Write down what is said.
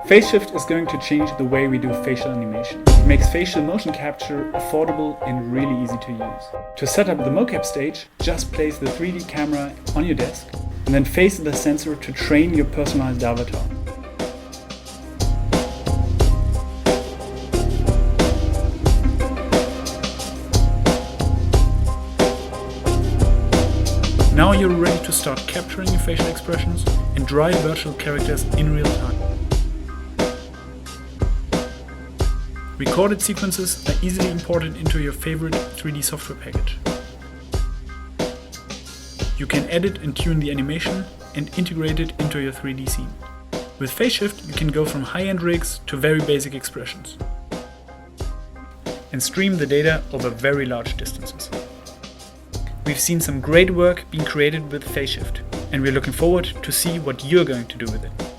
FaceShift is going to change the way we do facial animation. It makes facial motion capture affordable and really easy to use. To set up the mocap stage, just place the 3D camera on your desk and then face the sensor to train your personalized avatar. Now you're ready to start capturing your facial expressions and drive virtual characters in real time. Recorded sequences are easily imported into your favorite 3D software package. You can edit and tune the animation and integrate it into your 3D scene. With FaceShift, you can go from high-end rigs to very basic expressions and stream the data over very large distances. We've seen some great work being created with FaceShift, and we're looking forward to see what you're going to do with it.